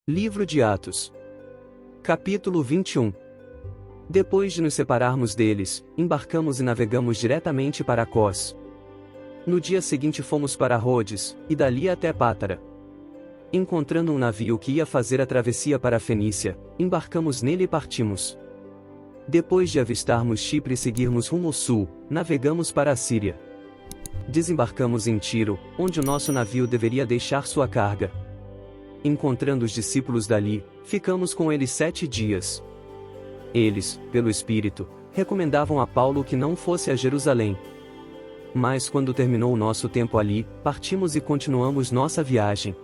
Livro de Atos. Capítulo 21. Depois de nos separarmos deles, embarcamos e navegamos diretamente para Cós. No dia seguinte fomos para Rhodes, e dali até Pátara. Encontrando um navio que ia fazer a travessia para a Fenícia, embarcamos nele e partimos. Depois de avistarmos Chipre e seguirmos rumo ao sul, navegamos para a Síria. Desembarcamos em Tiro, onde o nosso navio deveria deixar sua carga. Encontrando os discípulos dali, ficamos com eles 7 dias. Eles, pelo Espírito, recomendavam a Paulo que não fosse a Jerusalém. Mas quando terminou o nosso tempo ali, partimos e continuamos nossa viagem.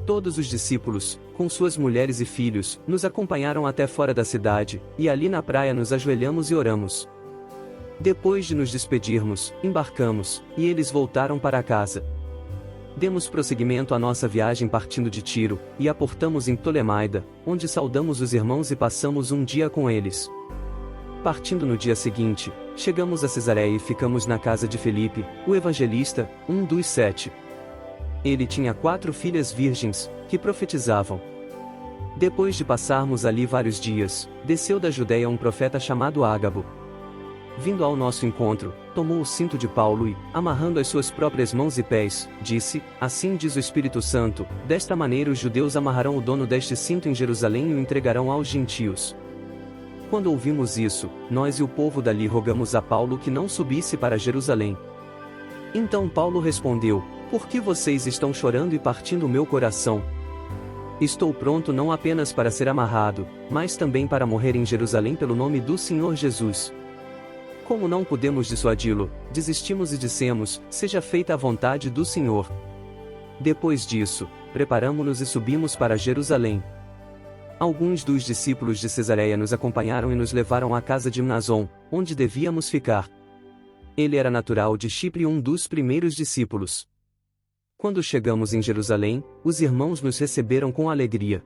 Todos os discípulos, com suas mulheres e filhos, nos acompanharam até fora da cidade, e ali na praia nos ajoelhamos e oramos. Depois de nos despedirmos, embarcamos, e eles voltaram para casa. Demos prosseguimento à nossa viagem partindo de Tiro, e aportamos em Ptolemaida, onde saudamos os irmãos e passamos um dia com eles. Partindo no dia seguinte, chegamos a Cesareia e ficamos na casa de Felipe, o evangelista, um dos 7. Ele tinha 4 filhas virgens, que profetizavam. Depois de passarmos ali vários dias, desceu da Judeia um profeta chamado Ágabo. Vindo ao nosso encontro, tomou o cinto de Paulo e, amarrando as suas próprias mãos e pés, disse: Assim diz o Espírito Santo, desta maneira os judeus amarrarão o dono deste cinto em Jerusalém e o entregarão aos gentios. Quando ouvimos isso, nós e o povo dali rogamos a Paulo que não subisse para Jerusalém. Então Paulo respondeu: Por que vocês estão chorando e partindo o meu coração? Estou pronto não apenas para ser amarrado, mas também para morrer em Jerusalém pelo nome do Senhor Jesus. Como não pudemos dissuadi-lo, desistimos e dissemos: Seja feita a vontade do Senhor. Depois disso, preparamo-nos e subimos para Jerusalém. Alguns dos discípulos de Cesareia nos acompanharam e nos levaram à casa de Mnason, onde devíamos ficar. Ele era natural de Chipre e um dos primeiros discípulos. Quando chegamos em Jerusalém, os irmãos nos receberam com alegria.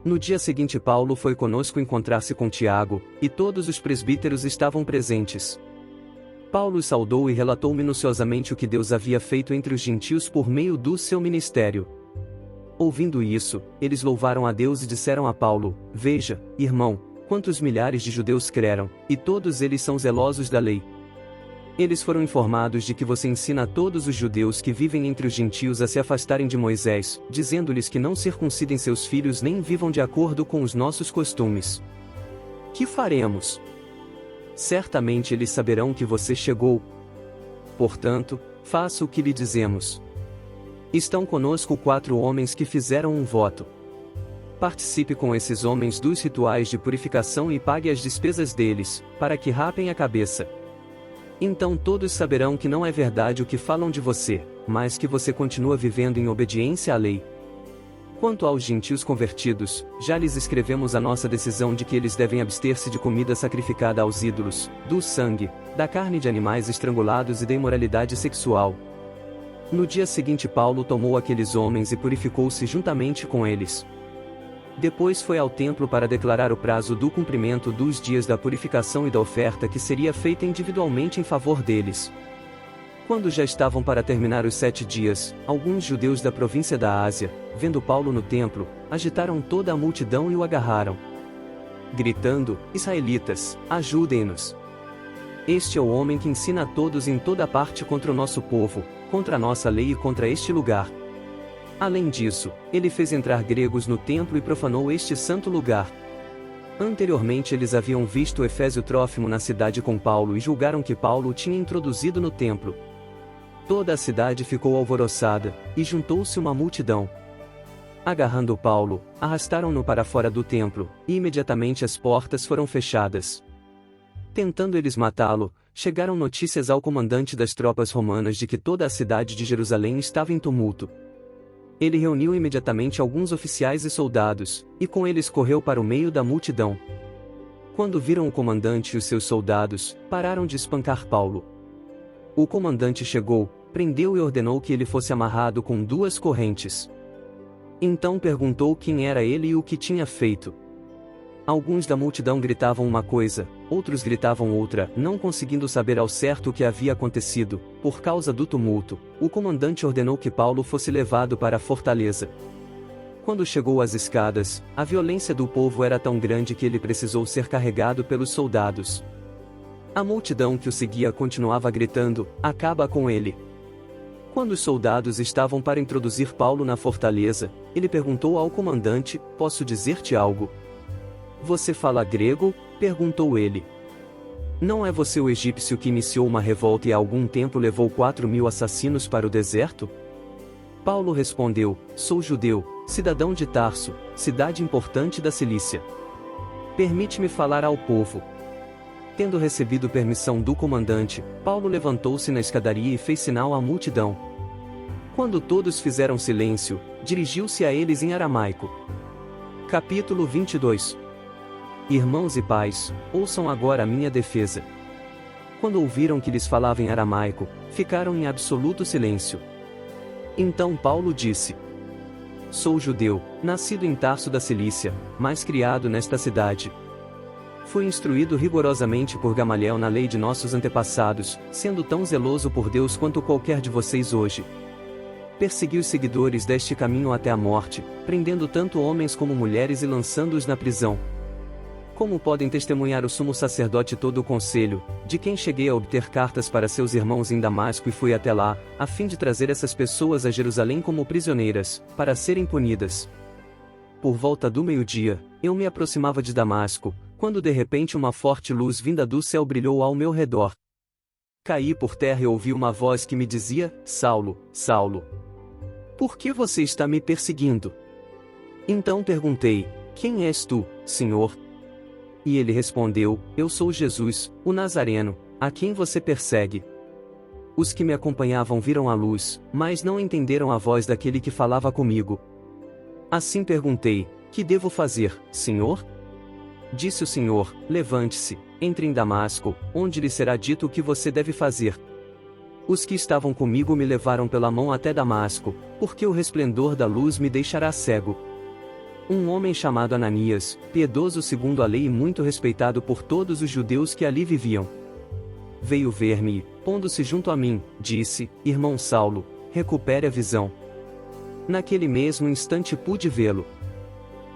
No dia seguinte Paulo foi conosco encontrar-se com Tiago, e todos os presbíteros estavam presentes. Paulo os saudou e relatou minuciosamente o que Deus havia feito entre os gentios por meio do seu ministério. Ouvindo isso, eles louvaram a Deus e disseram a Paulo: Veja, irmão, quantos milhares de judeus creram, e todos eles são zelosos da lei. Eles foram informados de que você ensina a todos os judeus que vivem entre os gentios a se afastarem de Moisés, dizendo-lhes que não circuncidem seus filhos nem vivam de acordo com os nossos costumes. Que faremos? Certamente eles saberão que você chegou. Portanto, faça o que lhe dizemos. Estão conosco 4 homens que fizeram um voto. Participe com esses homens dos rituais de purificação e pague as despesas deles, para que rapem a cabeça. Então todos saberão que não é verdade o que falam de você, mas que você continua vivendo em obediência à lei. Quanto aos gentios convertidos, já lhes escrevemos a nossa decisão de que eles devem abster-se de comida sacrificada aos ídolos, do sangue, da carne de animais estrangulados e da imoralidade sexual. No dia seguinte Paulo tomou aqueles homens e purificou-se juntamente com eles. Depois foi ao templo para declarar o prazo do cumprimento dos dias da purificação e da oferta que seria feita individualmente em favor deles. Quando já estavam para terminar os 7 dias, alguns judeus da província da Ásia, vendo Paulo no templo, agitaram toda a multidão e o agarraram, gritando: Israelitas, ajudem-nos! Este é o homem que ensina a todos em toda parte contra o nosso povo, contra a nossa lei e contra este lugar. Além disso, ele fez entrar gregos no templo e profanou este santo lugar. Anteriormente eles haviam visto Efésio Trófimo na cidade com Paulo e julgaram que Paulo o tinha introduzido no templo. Toda a cidade ficou alvoroçada, e juntou-se uma multidão. Agarrando Paulo, arrastaram-no para fora do templo, e imediatamente as portas foram fechadas. Tentando eles matá-lo, chegaram notícias ao comandante das tropas romanas de que toda a cidade de Jerusalém estava em tumulto. Ele reuniu imediatamente alguns oficiais e soldados, e com eles correu para o meio da multidão. Quando viram o comandante e os seus soldados, pararam de espancar Paulo. O comandante chegou, prendeu e ordenou que ele fosse amarrado com 2 correntes. Então perguntou quem era ele e o que tinha feito. Alguns da multidão gritavam uma coisa, outros gritavam outra, não conseguindo saber ao certo o que havia acontecido. Por causa do tumulto, o comandante ordenou que Paulo fosse levado para a fortaleza. Quando chegou às escadas, a violência do povo era tão grande que ele precisou ser carregado pelos soldados. A multidão que o seguia continuava gritando: acaba com ele. Quando os soldados estavam para introduzir Paulo na fortaleza, ele perguntou ao comandante: posso dizer-te algo? Você fala grego? Perguntou ele. Não é você o egípcio que iniciou uma revolta e há algum tempo levou 4.000 assassinos para o deserto? Paulo respondeu: sou judeu, cidadão de Tarso, cidade importante da Cilícia. Permite-me falar ao povo. Tendo recebido permissão do comandante, Paulo levantou-se na escadaria e fez sinal à multidão. Quando todos fizeram silêncio, dirigiu-se a eles em aramaico. Capítulo 22. Irmãos e pais, ouçam agora a minha defesa. Quando ouviram que lhes falava em aramaico, ficaram em absoluto silêncio. Então Paulo disse: sou judeu, nascido em Tarso da Cilícia, mas criado nesta cidade. Fui instruído rigorosamente por Gamaliel na lei de nossos antepassados, sendo tão zeloso por Deus quanto qualquer de vocês hoje. Persegui os seguidores deste caminho até a morte, prendendo tanto homens como mulheres e lançando-os na prisão. Como podem testemunhar o sumo sacerdote e todo o conselho, de quem cheguei a obter cartas para seus irmãos em Damasco e fui até lá, a fim de trazer essas pessoas a Jerusalém como prisioneiras, para serem punidas. Por volta do meio-dia, eu me aproximava de Damasco, quando de repente uma forte luz vinda do céu brilhou ao meu redor. Caí por terra e ouvi uma voz que me dizia: Saulo, Saulo, por que você está me perseguindo? Então perguntei: quem és tu, Senhor? E ele respondeu: eu sou Jesus, o Nazareno, a quem você persegue. Os que me acompanhavam viram a luz, mas não entenderam a voz daquele que falava comigo. Assim perguntei: que devo fazer, Senhor? Disse o Senhor: levante-se, entre em Damasco, onde lhe será dito o que você deve fazer. Os que estavam comigo me levaram pela mão até Damasco, porque o resplendor da luz me deixará cego. Um homem chamado Ananias, piedoso segundo a lei e muito respeitado por todos os judeus que ali viviam, veio ver-me e, pondo-se junto a mim, disse: irmão Saulo, recupere a visão. Naquele mesmo instante pude vê-lo.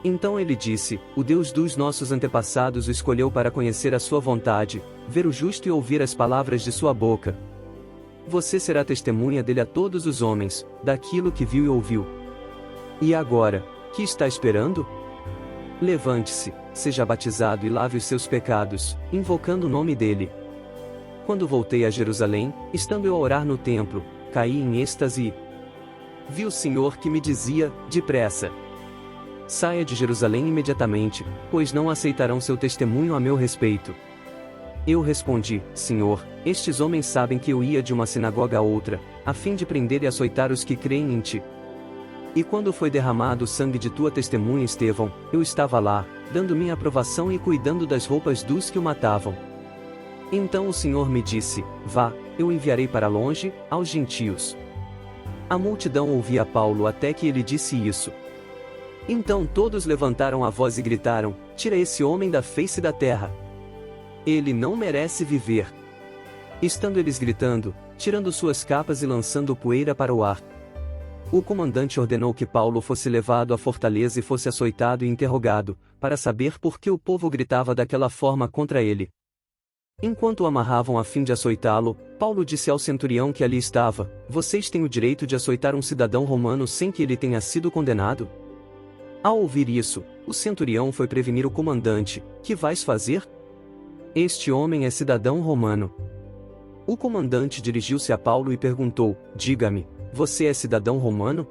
Então ele disse: o Deus dos nossos antepassados o escolheu para conhecer a sua vontade, ver o justo e ouvir as palavras de sua boca. Você será testemunha dele a todos os homens, daquilo que viu e ouviu. E agora, que está esperando? Levante-se, seja batizado e lave os seus pecados, invocando o nome dele. Quando voltei a Jerusalém, estando eu a orar no templo, caí em êxtase e vi o Senhor que me dizia: depressa, saia de Jerusalém imediatamente, pois não aceitarão seu testemunho a meu respeito. Eu respondi: Senhor, estes homens sabem que eu ia de uma sinagoga a outra, a fim de prender e açoitar os que creem em ti. E quando foi derramado o sangue de tua testemunha Estevão, eu estava lá, dando minha aprovação e cuidando das roupas dos que o matavam. Então o Senhor me disse: vá, eu enviarei para longe, aos gentios. A multidão ouvia Paulo até que ele disse isso. Então todos levantaram a voz e gritaram: tira esse homem da face da terra. Ele não merece viver. Estando eles gritando, tirando suas capas e lançando poeira para o ar, o comandante ordenou que Paulo fosse levado à fortaleza e fosse açoitado e interrogado, para saber por que o povo gritava daquela forma contra ele. Enquanto o amarravam a fim de açoitá-lo, Paulo disse ao centurião que ali estava: vocês têm o direito de açoitar um cidadão romano sem que ele tenha sido condenado? Ao ouvir isso, o centurião foi prevenir o comandante: que vais fazer? Este homem é cidadão romano. O comandante dirigiu-se a Paulo e perguntou: diga-me, você é cidadão romano?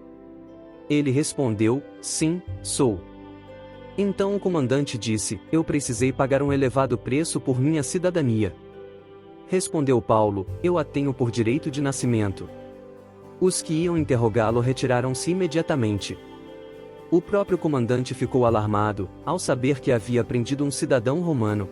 Ele respondeu: sim, sou. Então o comandante disse: eu precisei pagar um elevado preço por minha cidadania. Respondeu Paulo: eu a tenho por direito de nascimento. Os que iam interrogá-lo retiraram-se imediatamente. O próprio comandante ficou alarmado, ao saber que havia prendido um cidadão romano.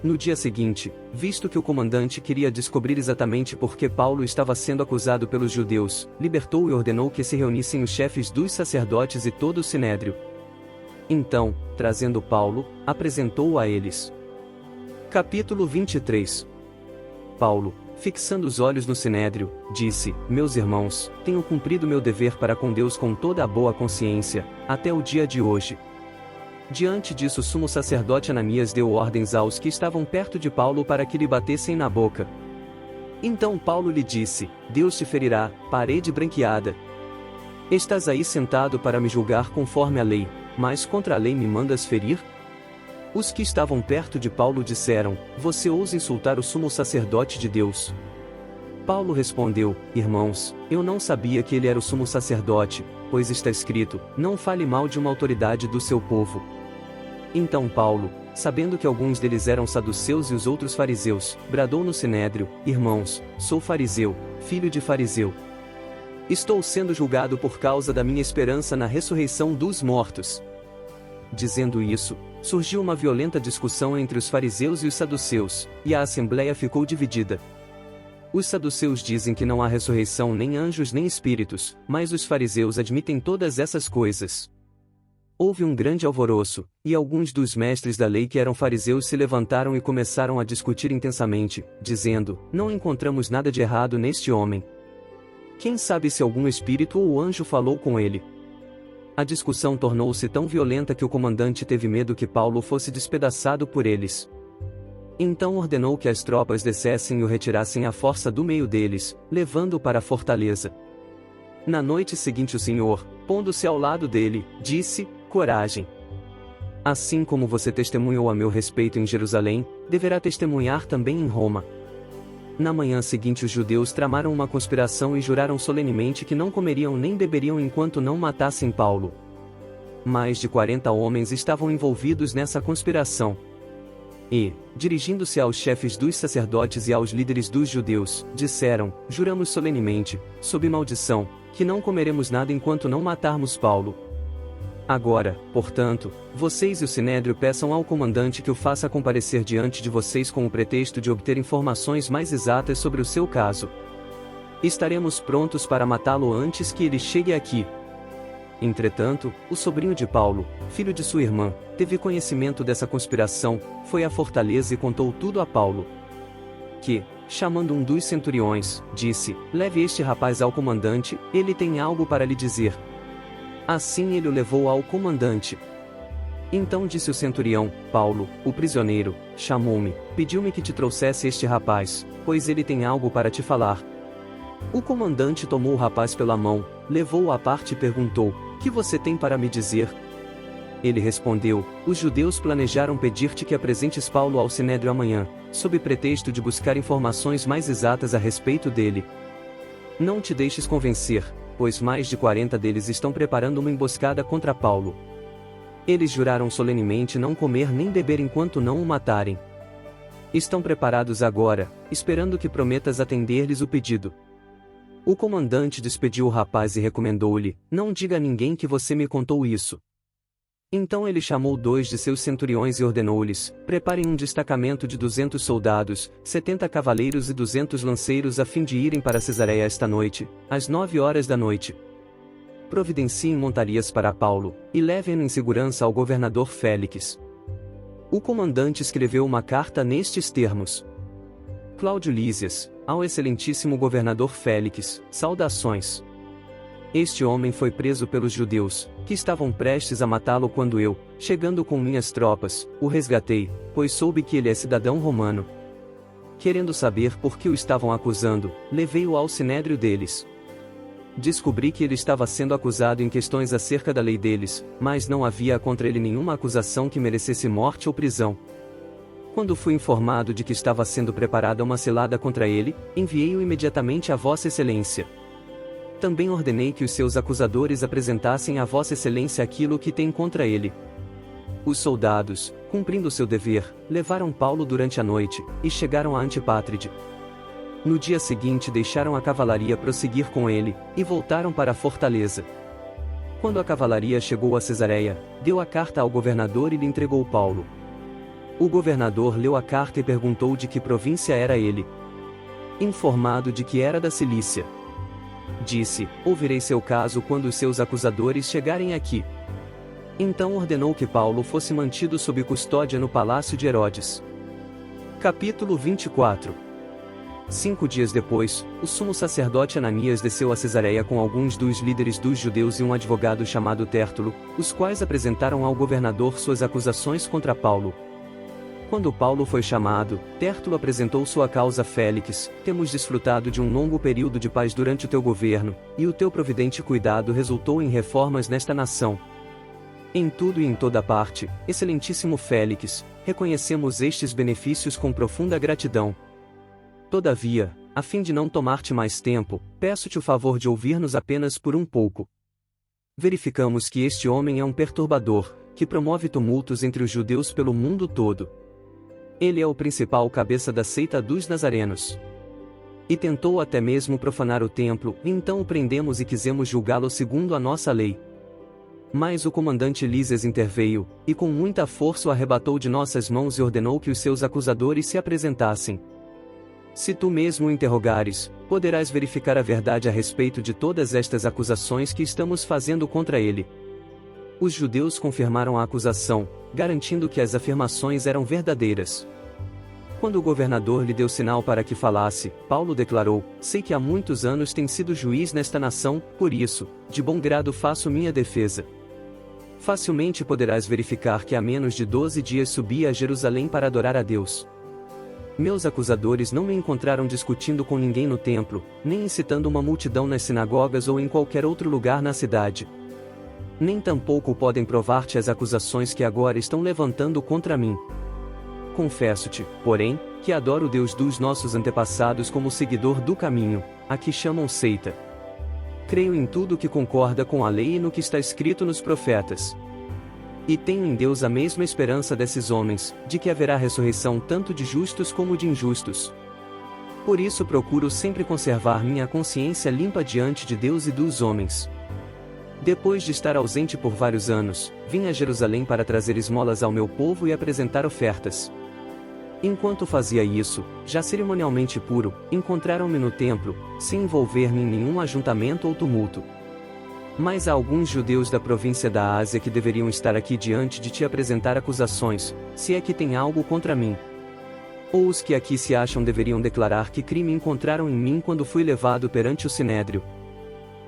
No dia seguinte, visto que o comandante queria descobrir exatamente por que Paulo estava sendo acusado pelos judeus, libertou e ordenou que se reunissem os chefes dos sacerdotes e todo o sinédrio. Então, trazendo Paulo, apresentou-o a eles. Capítulo 23. Paulo, Fixando os olhos no sinédrio, disse: Meus irmãos, tenho cumprido meu dever para com Deus com toda a boa consciência, até o dia de hoje. Diante disso, o sumo sacerdote Ananias deu ordens aos que estavam perto de Paulo para que lhe batessem na boca. Então Paulo lhe disse: Deus te ferirá, parede branqueada. Estás aí sentado para me julgar conforme a lei, mas contra a lei me mandas ferir? Os que estavam perto de Paulo disseram: Você ousa insultar o sumo sacerdote de Deus? Paulo respondeu: Irmãos, eu não sabia que ele era o sumo sacerdote, pois está escrito: Não fale mal de uma autoridade do seu povo. Então Paulo, sabendo que alguns deles eram saduceus e os outros fariseus, bradou no sinédrio: Irmãos, sou fariseu, filho de fariseu. Estou sendo julgado por causa da minha esperança na ressurreição dos mortos. Dizendo isso, surgiu uma violenta discussão entre os fariseus e os saduceus, e a assembleia ficou dividida. Os saduceus dizem que não há ressurreição nem anjos nem espíritos, mas os fariseus admitem todas essas coisas. Houve um grande alvoroço, e alguns dos mestres da lei que eram fariseus se levantaram e começaram a discutir intensamente, dizendo: Não encontramos nada de errado neste homem. Quem sabe se algum espírito ou anjo falou com ele? A discussão tornou-se tão violenta que o comandante teve medo que Paulo fosse despedaçado por eles. Então ordenou que as tropas descessem e o retirassem à força do meio deles, levando-o para a fortaleza. Na noite seguinte o Senhor, pondo-se ao lado dele, disse: Coragem! Assim como você testemunhou a meu respeito em Jerusalém, deverá testemunhar também em Roma. Na manhã seguinte os judeus tramaram uma conspiração e juraram solenemente que não comeriam nem beberiam enquanto não matassem Paulo. Mais de 40 homens estavam envolvidos nessa conspiração. E, dirigindo-se aos chefes dos sacerdotes e aos líderes dos judeus, disseram: Juramos solenemente, sob maldição, que não comeremos nada enquanto não matarmos Paulo. Agora, portanto, vocês e o sinédrio peçam ao comandante que o faça comparecer diante de vocês com o pretexto de obter informações mais exatas sobre o seu caso. Estaremos prontos para matá-lo antes que ele chegue aqui. Entretanto, o sobrinho de Paulo, filho de sua irmã, teve conhecimento dessa conspiração, foi à fortaleza e contou tudo a Paulo. Que, chamando um dos centuriões, disse: Leve este rapaz ao comandante, ele tem algo para lhe dizer. Assim ele o levou ao comandante. Então disse o centurião: Paulo, o prisioneiro, chamou-me, pediu-me que te trouxesse este rapaz, pois ele tem algo para te falar. O comandante tomou o rapaz pela mão, levou-o à parte e perguntou: Que você tem para me dizer? Ele respondeu: Os judeus planejaram pedir-te que apresentes Paulo ao sinédrio amanhã, sob pretexto de buscar informações mais exatas a respeito dele. Não te deixes convencer, pois mais de 40 deles estão preparando uma emboscada contra Paulo. Eles juraram solenemente não comer nem beber enquanto não o matarem. Estão preparados agora, esperando que prometas atender-lhes o pedido. O comandante despediu o rapaz e recomendou-lhe: Não diga a ninguém que você me contou isso. Então ele chamou 2 de seus centuriões e ordenou-lhes: Preparem um destacamento de 200 soldados, 70 cavaleiros e 200 lanceiros a fim de irem para Cesareia esta noite, às 9 horas da noite. Providenciem montarias para Paulo, e levem-no em segurança ao governador Félix. O comandante escreveu uma carta nestes termos: Cláudio Lísias, ao excelentíssimo governador Félix, saudações. Este homem foi preso pelos judeus, que estavam prestes a matá-lo quando eu, chegando com minhas tropas, o resgatei, pois soube que ele é cidadão romano. Querendo saber por que o estavam acusando, levei-o ao sinédrio deles. Descobri que ele estava sendo acusado em questões acerca da lei deles, mas não havia contra ele nenhuma acusação que merecesse morte ou prisão. Quando fui informado de que estava sendo preparada uma cilada contra ele, enviei-o imediatamente a Vossa Excelência. Também ordenei que os seus acusadores apresentassem a Vossa Excelência aquilo que tem contra ele. Os soldados, cumprindo seu dever, levaram Paulo durante a noite, e chegaram a Antipátride. No dia seguinte deixaram a cavalaria prosseguir com ele, e voltaram para a fortaleza. Quando a cavalaria chegou a Cesareia, deu a carta ao governador e lhe entregou Paulo. O governador leu a carta e perguntou de que província era ele. Informado de que era da Cilícia, disse: Ouvirei seu caso quando os seus acusadores chegarem aqui. Então ordenou que Paulo fosse mantido sob custódia no palácio de Herodes. Capítulo 24. 5 dias depois, o sumo sacerdote Ananias desceu a Cesareia com alguns dos líderes dos judeus e um advogado chamado Tértulo, os quais apresentaram ao governador suas acusações contra Paulo. Quando Paulo foi chamado, Tértulo apresentou sua causa a Félix: temos desfrutado de um longo período de paz durante o teu governo, e o teu providente cuidado resultou em reformas nesta nação. Em tudo e em toda parte, excelentíssimo Félix, reconhecemos estes benefícios com profunda gratidão. Todavia, a fim de não tomar-te mais tempo, peço-te o favor de ouvir-nos apenas por um pouco. Verificamos que este homem é um perturbador, que promove tumultos entre os judeus pelo mundo todo. Ele é o principal cabeça da seita dos nazarenos. E tentou até mesmo profanar o templo, então o prendemos e quisemos julgá-lo segundo a nossa lei. Mas o comandante Lísias interveio, e com muita força o arrebatou de nossas mãos e ordenou que os seus acusadores se apresentassem. Se tu mesmo o interrogares, poderás verificar a verdade a respeito de todas estas acusações que estamos fazendo contra ele. Os judeus confirmaram a acusação, garantindo que as afirmações eram verdadeiras. Quando o governador lhe deu sinal para que falasse, Paulo declarou: sei que há muitos anos tem sido juiz nesta nação, por isso, de bom grado faço minha defesa. Facilmente poderás verificar que há menos de 12 dias subi a Jerusalém para adorar a Deus. Meus acusadores não me encontraram discutindo com ninguém no templo, nem incitando uma multidão nas sinagogas ou em qualquer outro lugar na cidade. Nem tampouco podem provar-te as acusações que agora estão levantando contra mim. Confesso-te, porém, que adoro o Deus dos nossos antepassados como seguidor do caminho, a que chamam seita. Creio em tudo que concorda com a lei e no que está escrito nos profetas. E tenho em Deus a mesma esperança desses homens, de que haverá ressurreição tanto de justos como de injustos. Por isso procuro sempre conservar minha consciência limpa diante de Deus e dos homens. Depois de estar ausente por vários anos, vim a Jerusalém para trazer esmolas ao meu povo e apresentar ofertas. Enquanto fazia isso, já cerimonialmente puro, encontraram-me no templo, sem envolver-me em nenhum ajuntamento ou tumulto. Mas há alguns judeus da província da Ásia que deveriam estar aqui diante de te apresentar acusações, se é que tem algo contra mim. Ou os que aqui se acham deveriam declarar que crime encontraram em mim quando fui levado perante o Sinédrio.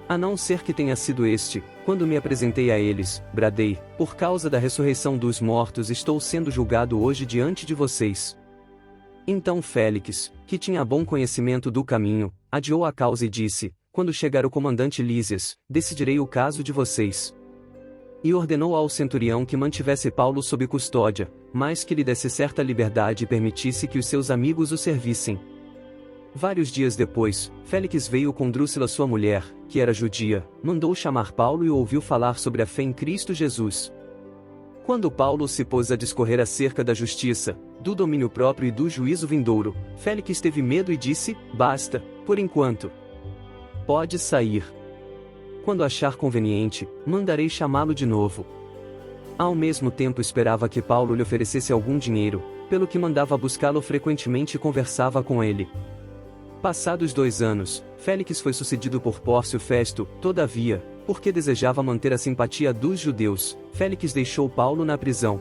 A não ser que tenha sido este, quando me apresentei a eles, bradei: por causa da ressurreição dos mortos estou sendo julgado hoje diante de vocês. Então Félix, que tinha bom conhecimento do caminho, adiou a causa e disse: quando chegar o comandante Lísias, decidirei o caso de vocês. E ordenou ao centurião que mantivesse Paulo sob custódia, mas que lhe desse certa liberdade e permitisse que os seus amigos o servissem. Vários dias depois, Félix veio com Drúcila sua mulher, que era judia, mandou chamar Paulo e o ouviu falar sobre a fé em Cristo Jesus. Quando Paulo se pôs a discorrer acerca da justiça, do domínio próprio e do juízo vindouro, Félix teve medo e disse: basta, por enquanto. Pode sair. Quando achar conveniente, mandarei chamá-lo de novo. Ao mesmo tempo esperava que Paulo lhe oferecesse algum dinheiro, pelo que mandava buscá-lo frequentemente e conversava com ele. Passados 2 anos, Félix foi sucedido por Pórcio Festo. Todavia, porque desejava manter a simpatia dos judeus, Félix deixou Paulo na prisão.